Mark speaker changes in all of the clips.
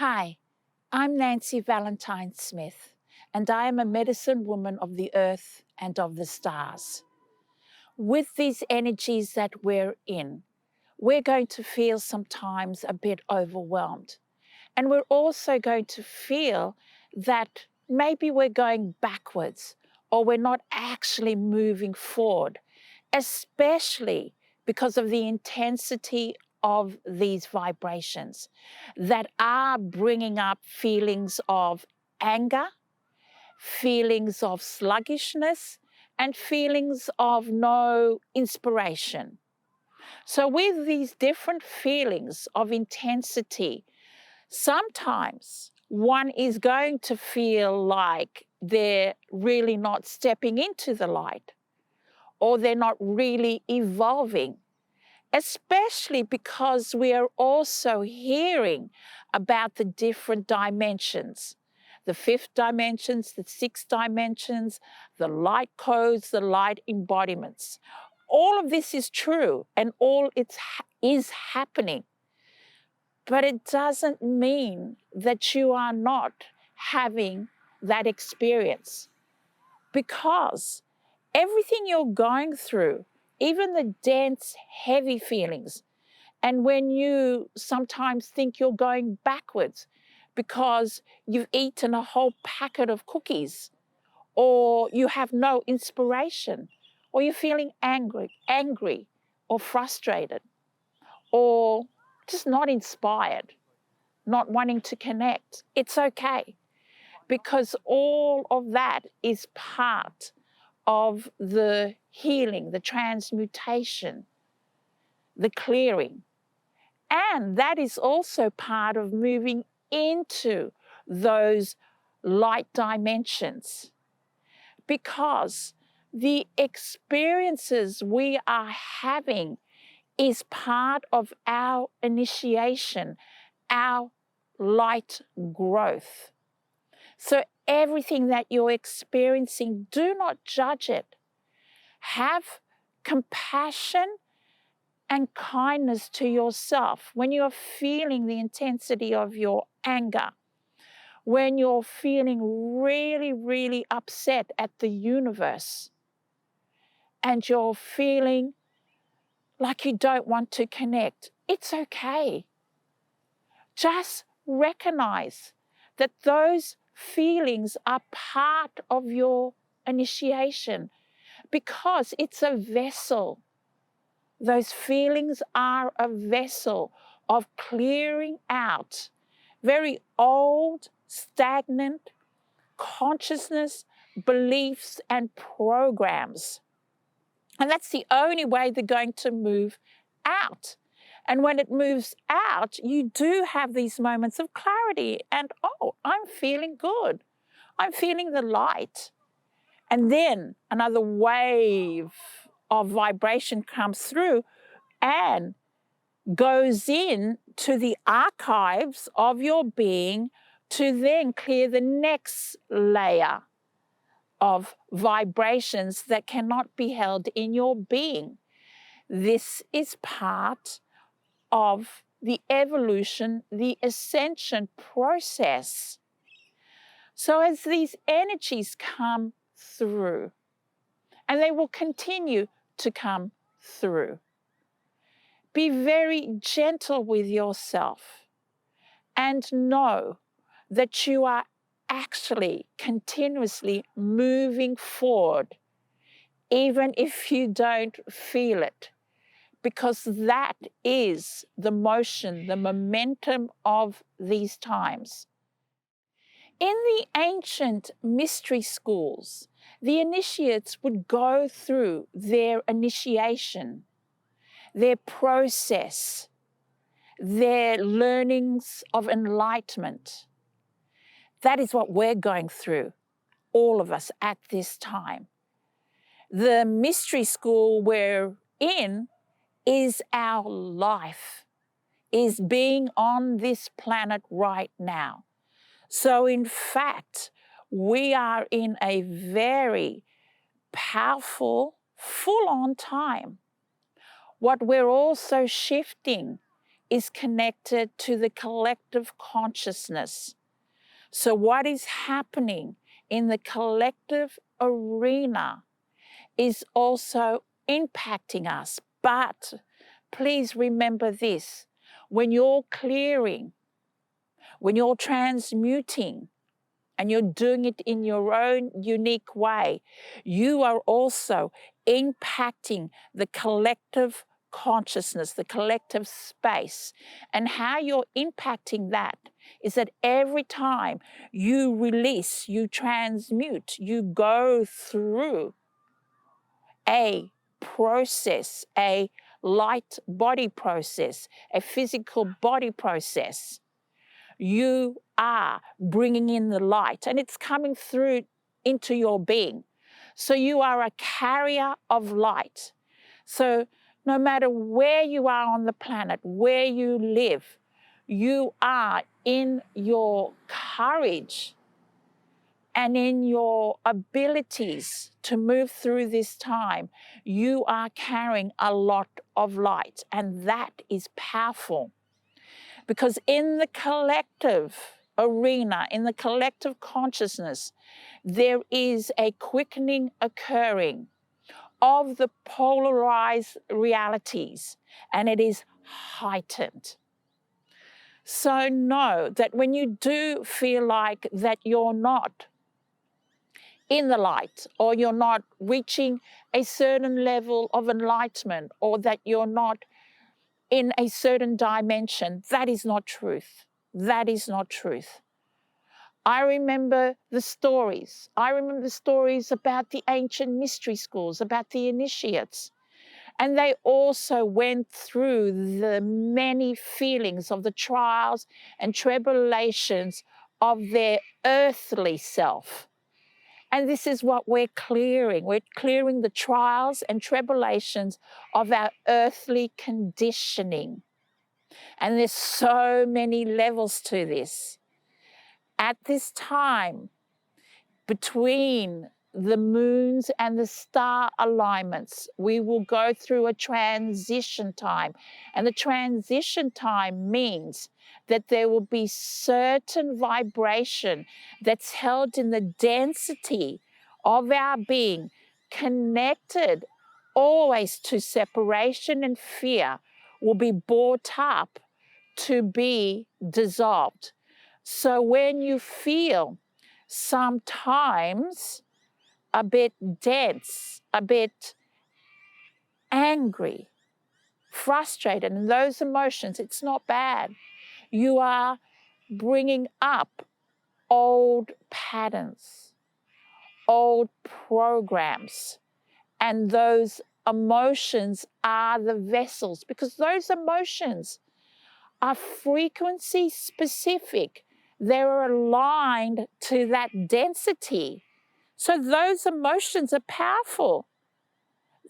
Speaker 1: Hi, I'm Nancy Valentine Smith, and I am a medicine woman of the earth and of the stars. With these energies that we're in, we're going to feel sometimes a bit overwhelmed. And we're also going to feel that maybe we're going backwards or we're not actually moving forward, especially because of the intensity of these vibrations that are bringing up feelings of anger, feelings of sluggishness, and feelings of no inspiration. So with these different feelings of intensity, sometimes one is going to feel like they're really not stepping into the light, or they're not really evolving, especially because we are also hearing about the different dimensions, the fifth dimensions, the sixth dimensions, the light codes, the light embodiments. All of this is true and all is happening. But it doesn't mean that you are not having that experience, because everything you're going through, even the dense, heavy feelings, and when you sometimes think you're going backwards because you've eaten a whole packet of cookies, or you have no inspiration, or you're feeling angry or frustrated, or just not inspired, not wanting to connect, it's okay, because all of that is part of the healing, the transmutation, the clearing. And that is also part of moving into those light dimensions, because the experiences we are having is part of our initiation, our light growth. So everything that you're experiencing, do not judge it. Have compassion and kindness to yourself when you're feeling the intensity of your anger, when you're feeling really, really upset at the universe, and you're feeling like you don't want to connect. It's okay. Just recognize that those feelings are part of your initiation, because it's a vessel. Those feelings are a vessel of clearing out very old, stagnant consciousness, beliefs, and programs. And that's the only way they're going to move out. And when it moves out, you do have these moments of clarity and, oh, I'm feeling good. I'm feeling the light. And then another wave of vibration comes through and goes in to the archives of your being to then clear the next layer of vibrations that cannot be held in your being. This is part of the evolution, the ascension process. So as these energies come through, and they will continue to come through, be very gentle with yourself and know that you are actually continuously moving forward, even if you don't feel it, because that is the motion, the momentum of these times. In the ancient mystery schools, the initiates would go through their initiation, their process, their learnings of enlightenment. That is what we're going through, all of us at this time. The mystery school we're in is our life, is being on this planet right now. So in fact, we are in a very powerful, full-on time. What we're also shifting is connected to the collective consciousness. So what is happening in the collective arena is also impacting us. But please remember this, when you're clearing, when you're transmuting, and you're doing it in your own unique way, you are also impacting the collective consciousness, the collective space. And how you're impacting that is that every time you release, you transmute, you go through a process, a light body process, a physical body process, you are bringing in the light and it's coming through into your being. So you are a carrier of light. So no matter where you are on the planet, where you live, you are in your courage and in your abilities to move through this time, you are carrying a lot of light, and that is powerful. Because in the collective arena, in the collective consciousness, there is a quickening occurring of the polarized realities, and it is heightened. So know that when you do feel like that you're not in the light, or you're not reaching a certain level of enlightenment, or that you're not in a certain dimension, that is not truth. That is not truth. I remember the stories. I remember the stories about the ancient mystery schools, about the initiates. And they also went through the many feelings of the trials and tribulations of their earthly self. And this is what we're clearing. We're clearing the trials and tribulations of our earthly conditioning. And there's so many levels to this. At this time, between the moons and the star alignments, we will go through a transition time. And the transition time means that there will be certain vibration that's held in the density of our being, connected always to separation and fear, will be brought up to be dissolved. So when you feel sometimes a bit dense, a bit angry, frustrated, and those emotions, it's not bad. You are bringing up old patterns, old programs, and those emotions are the vessels, because those emotions are frequency specific. They're aligned to that density. So those emotions are powerful.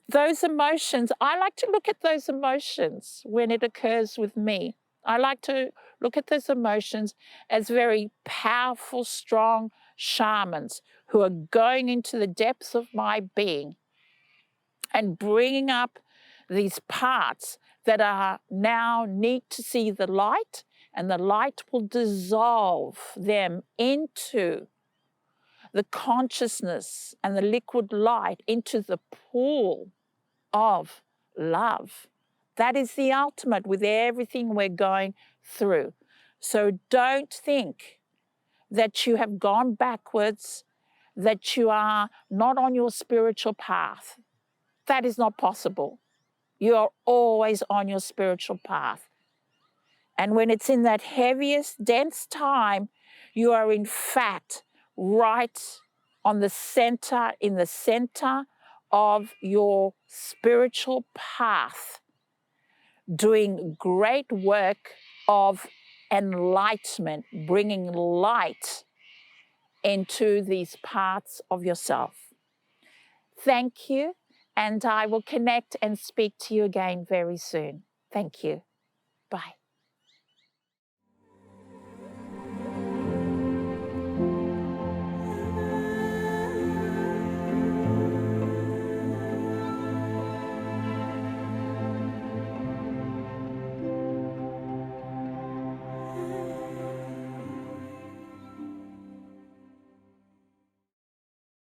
Speaker 1: Those emotions, I like to look at those emotions when it occurs with me. I like to look at those emotions as very powerful, strong shamans who are going into the depths of my being and bringing up these parts that are now need to see the light, and the light will dissolve them into the consciousness and the liquid light, into the pool of love. That is the ultimate with everything we're going through. So don't think that you have gone backwards, that you are not on your spiritual path. That is not possible. You are always on your spiritual path. And when it's in that heaviest, dense time, you are in fact right on the center, in the center of your spiritual path, doing great work of enlightenment, bringing light into these parts of yourself. Thank you, and I will connect and speak to you again very soon. Thank you. Bye.